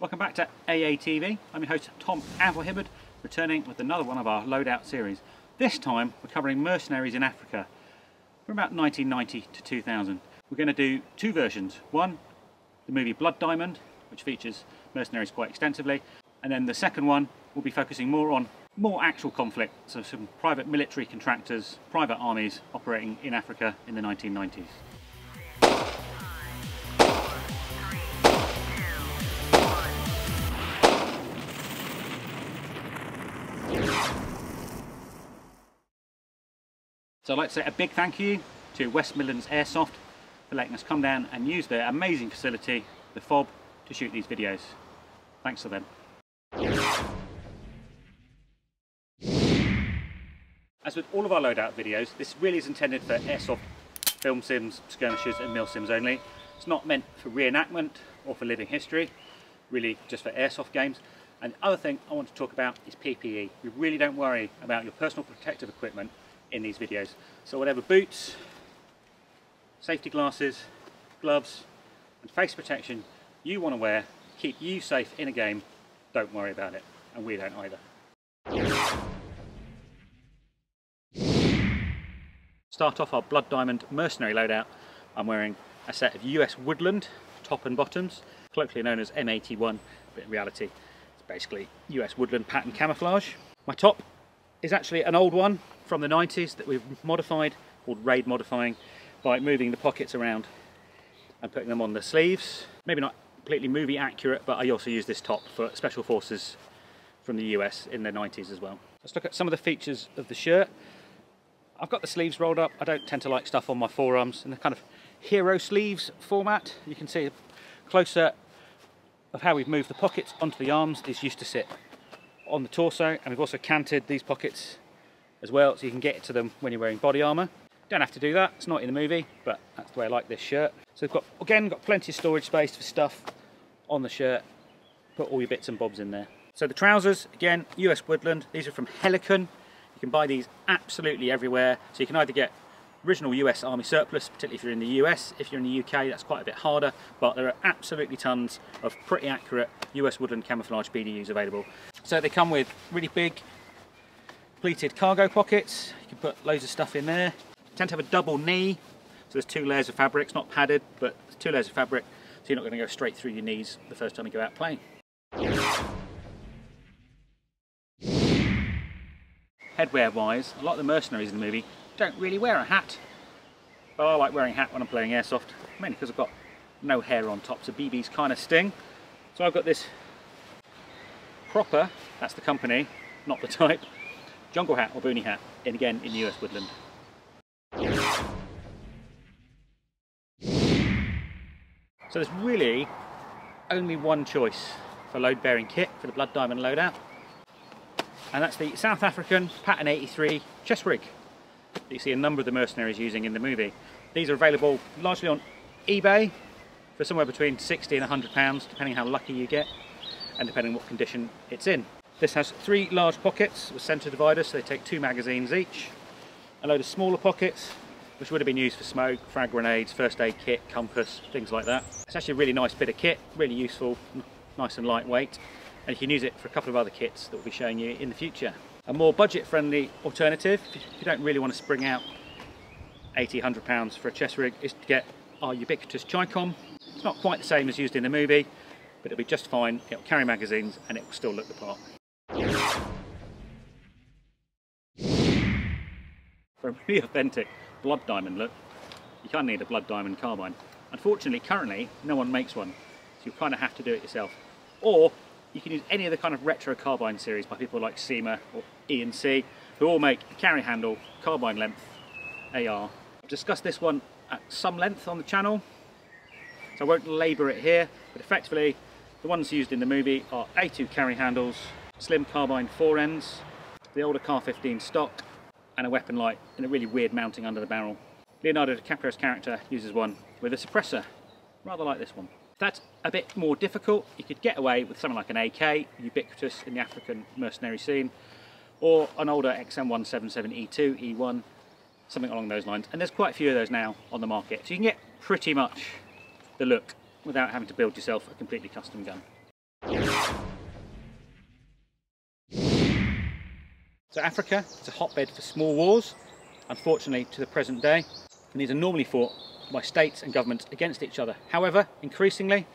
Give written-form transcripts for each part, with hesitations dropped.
Welcome back to AATV. I'm your host Tom Anvil Hibberd, returning with another one of our Loadout series. This time we're covering Mercenaries in Africa from about 1990 to 2000. We're going to do two versions. One, the movie Blood Diamond, which features mercenaries quite extensively, and then the second one will be focusing more on actual conflict, so some private military contractors, private armies operating in Africa in the 1990s. So I'd like to say a big thank you to West Midlands Airsoft for letting us come down and use their amazing facility, the FOB, to shoot these videos. Thanks to them. As with all of our Loadout videos, this really is intended for airsoft film sims, skirmishers and mil sims only. It's not meant for reenactment or for living history, really just for airsoft games. And the other thing I want to talk about is PPE. We really don't worry about your personal protective equipment in these videos. So whatever boots, safety glasses, gloves and face protection you want to wear to keep you safe in a game, don't worry about it, and we don't either. Start off our Blood Diamond Mercenary loadout. I'm wearing a set of US Woodland top and bottoms, colloquially known as M81, but in reality it's basically US Woodland pattern camouflage. My top is actually an old one from the 90s that we've modified, called raid modifying, by moving the pockets around and putting them on the sleeves. Maybe not completely movie accurate, but I also use this top for special forces from the US in the 90s as well. Let's look at some of the features of the shirt. I've got the sleeves rolled up. I don't tend to like stuff on my forearms in the kind of hero sleeves format. You can see a close-up of how we've moved the pockets onto the arms. These used to sit on the torso, and we've also canted these pockets as well, so you can get to them when you're wearing body armour. Don't have to do that, it's not in the movie, but that's the way I like this shirt. So we've got, again, got plenty of storage space for stuff on the shirt. Put all your bits and bobs in there. So the trousers, again, US Woodland. These are from Helicon. You can buy these absolutely everywhere. So you can either get original US Army surplus, particularly if you're in the US. If you're in the UK, that's quite a bit harder, but there are absolutely tons of pretty accurate US Woodland camouflage BDUs available. So they come with really big pleated cargo pockets. You can put loads of stuff in there. They tend to have a double knee, so there's two layers of fabric. It's not padded, but there's two layers of fabric, so you're not going to go straight through your knees the first time you go out playing. Headwear wise, a lot of the mercenaries in the movie don't really wear a hat, but I like wearing a hat when I'm playing airsoft, mainly because I've got no hair on top, so BBs kind of sting. So I've got this proper, that's the company, not the type, jungle hat or boonie hat, and again in US Woodland. So there's really only one choice for load bearing kit for the Blood Diamond loadout, and that's the South African Pattern 83 chest rig that you see a number of the mercenaries using in the movie. These are available largely on eBay for somewhere between £60 and £100, depending how lucky you get and depending what condition it's in. This has three large pockets with centre dividers, so they take 2 magazines each. A load of smaller pockets, which would have been used for smoke, frag grenades, first aid kit, compass, things like that. It's actually a really nice bit of kit, really useful, nice and lightweight, and you can use it for a couple of other kits that we'll be showing you in the future. A more budget-friendly alternative, if you don't really want to spring out £80, £100 for a chest rig, is to get our ubiquitous Chicom. It's not quite the same as used in the movie, but it'll be just fine. It'll carry magazines and it will still look the part. For a really authentic Blood Diamond look, you kind of need a Blood Diamond carbine. Unfortunately, currently, no one makes one, so you kind of have to do it yourself. Or you can use any of the kind of retro carbine series by people like SEMA or E&C, who all make carry handle, carbine length AR. I've discussed this one at some length on the channel, so I won't labour it here, but effectively the ones used in the movie are A2 carry handles, slim carbine forends, the older Car 15 stock, and a weapon light in a really weird mounting under the barrel. Leonardo DiCaprio's character uses one with a suppressor, rather like this one. If that's a bit more difficult, you could get away with something like an AK, ubiquitous in the African mercenary scene, or an older XM177E2, E1, something along those lines. And there's quite a few of those now on the market, so you can get pretty much the look without having to build yourself a completely custom gun. So Africa is a hotbed for small wars, unfortunately to the present day, and these are normally fought by states and governments against each other. However, increasingly,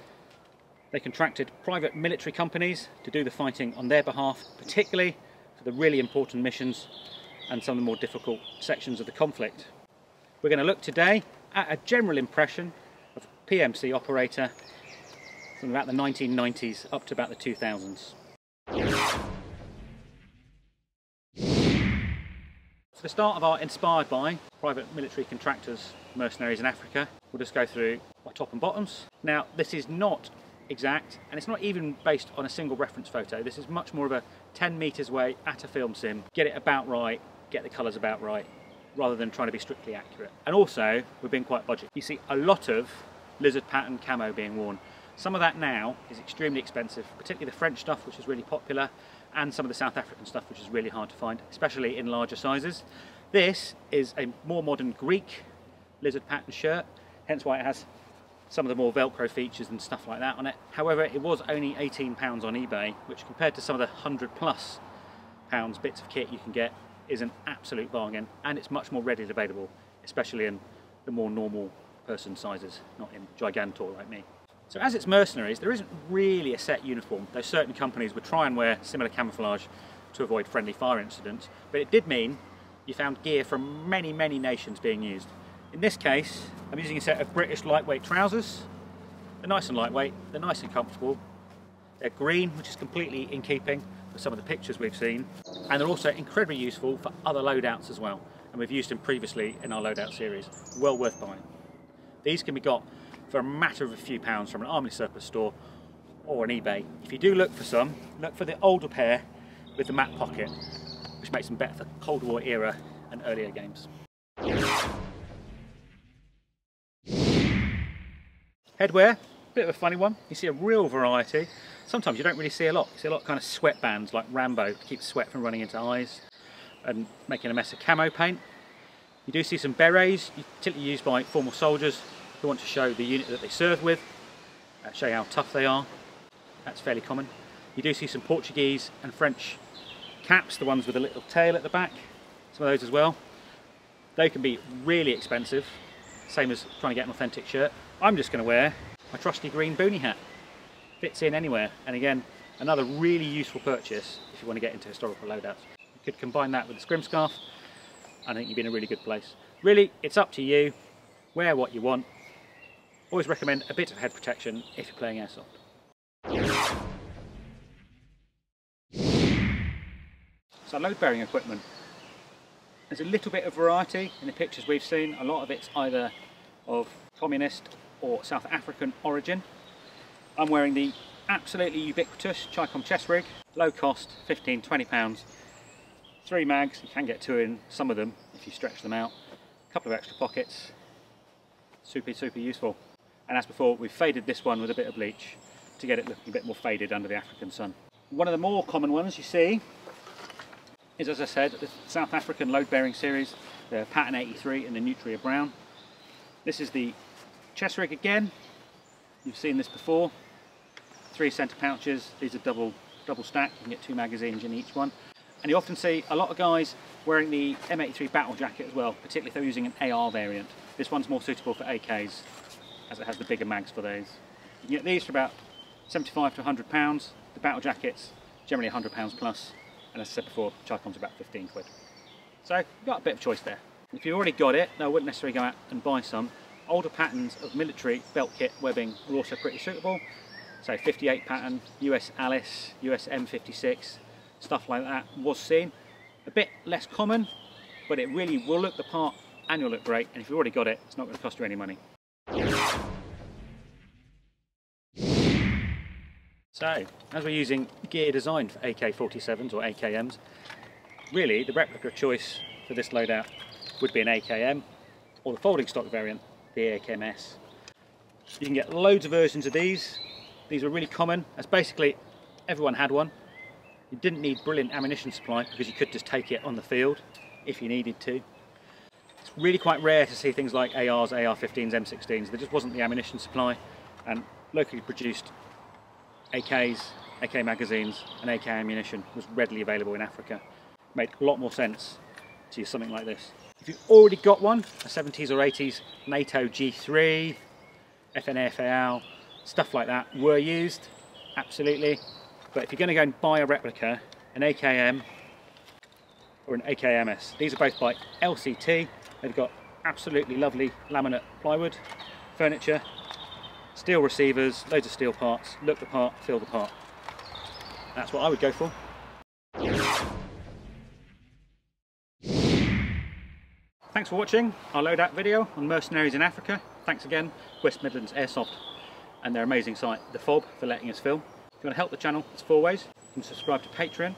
they contracted private military companies to do the fighting on their behalf, particularly for the really important missions and some of the more difficult sections of the conflict. We're going to look today at a general impression of a PMC operator from about the 1990s up to about the 2000s. For the start of our Inspired By private military contractors, mercenaries in Africa, we'll just go through our top and bottoms. Now, this is not exact, and it's not even based on a single reference photo. This is much more of a 10 meters away at a film sim, get it about right, get the colors about right, rather than trying to be strictly accurate. And also, we're being quite budget. You see a lot of lizard pattern camo being worn. Some of that now is extremely expensive, particularly the French stuff, which is really popular, and some of the South African stuff, which is really hard to find, especially in larger sizes. This is a more modern Greek lizard pattern shirt, hence why it has some of the more Velcro features and stuff like that on it. However, it was only £18 on eBay, which compared to some of the £100+ bits of kit you can get is an absolute bargain, and it's much more readily available, especially in the more normal person sizes, not in Gigantor like me. So as it's mercenaries, there isn't really a set uniform, though certain companies would try and wear similar camouflage to avoid friendly fire incidents, but it did mean you found gear from many, many nations being used. In this case, I'm using a set of British lightweight trousers. They're nice and lightweight, they're nice and comfortable. They're green, which is completely in keeping with some of the pictures we've seen. And they're also incredibly useful for other loadouts as well. And we've used them previously in our loadout series. Well worth buying. These can be got for a matter of a few pounds from an army surplus store or on eBay. If you do look for some, look for the older pair with the matte pocket, which makes them better for Cold War era and earlier games. Headwear, bit of a funny one. You see a real variety. Sometimes you don't really see a lot. You see a lot of kind of sweatbands like Rambo to keep sweat from running into eyes and making a mess of camo paint. You do see some berets, typically used by former soldiers who want to show the unit that they served with, show you how tough they are. That's fairly common. You do see some Portuguese and French caps, the ones with a little tail at the back, some of those as well. They can be really expensive, same as trying to get an authentic shirt. I'm just going to wear my trusty green boonie hat. Fits in anywhere, and again, another really useful purchase if you want to get into historical loadouts. You could combine that with a scrim scarf, I think you'd be in a really good place. Really, it's up to you. Wear what you want. Always recommend a bit of head protection if you're playing airsoft. So load bearing equipment. There's a little bit of variety in the pictures we've seen. A lot of it's either of communist or South African origin. I'm wearing the absolutely ubiquitous Chicom chest rig, low cost, £15–20. 3 mags, you can get 2 in some of them if you stretch them out. A couple of extra pockets, super useful. And as before, we've faded this one with a bit of bleach to get it looking a bit more faded under the African sun. One of the more common ones you see is, as I said, the South African load bearing series, the Pattern 83 and the Nutria Brown. This is the chest rig again. You've seen this before. 3 centre pouches. These are double stacked. You can get 2 magazines in each one. And you often see a lot of guys wearing the M83 battle jacket as well, particularly if they're using an AR variant. This one's more suitable for AKs, as it has the bigger mags for those. You can get these for about £75 to £100. The battle jackets, generally £100 plus. And as I said before, Chicom's about 15 quid. So you've got a bit of choice there. If you've already got it, though I wouldn't necessarily go out and buy some. Older patterns of military belt kit webbing are also pretty suitable. So 58 pattern, US Alice, US M56, stuff like that was seen. A bit less common, but it really will look the part and you'll look great. And if you've already got it, it's not going to cost you any money. So, as we're using gear designed for AK-47s or AKMs, really the replica choice for this loadout would be an AKM, or the folding stock variant, the AKMS. You can get loads of versions of these. These were really common, as basically everyone had one. You didn't need brilliant ammunition supply because you could just take it on the field if you needed to. It's really quite rare to see things like ARs, AR-15s, M16s. There just wasn't the ammunition supply, and locally produced AKs AK magazines and AK ammunition was readily available in Africa. Made a lot more sense to use something like this. If you've already got one, a 70s or 80s NATO G3, FNAFAL, stuff like that were used, absolutely. But if you're going to go and buy a replica, an AKM or an AKMS, these are both by LCT. They've got absolutely lovely laminate plywood, furniture, steel receivers, loads of steel parts, look the part, feel the part. That's what I would go for. Thanks for watching our loadout video on Mercenaries in Africa. Thanks again, West Midlands Airsoft and their amazing site, The Fob, for letting us film. If you want to help the channel, there's 4 ways. You can subscribe to Patreon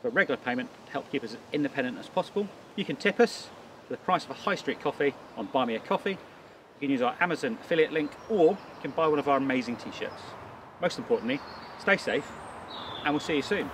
for regular payment to help keep us as independent as possible. You can tip us for the price of a high street coffee on Buy Me a Coffee. You can use our Amazon affiliate link, or you can buy one of our amazing t-shirts. Most importantly, stay safe and we'll see you soon.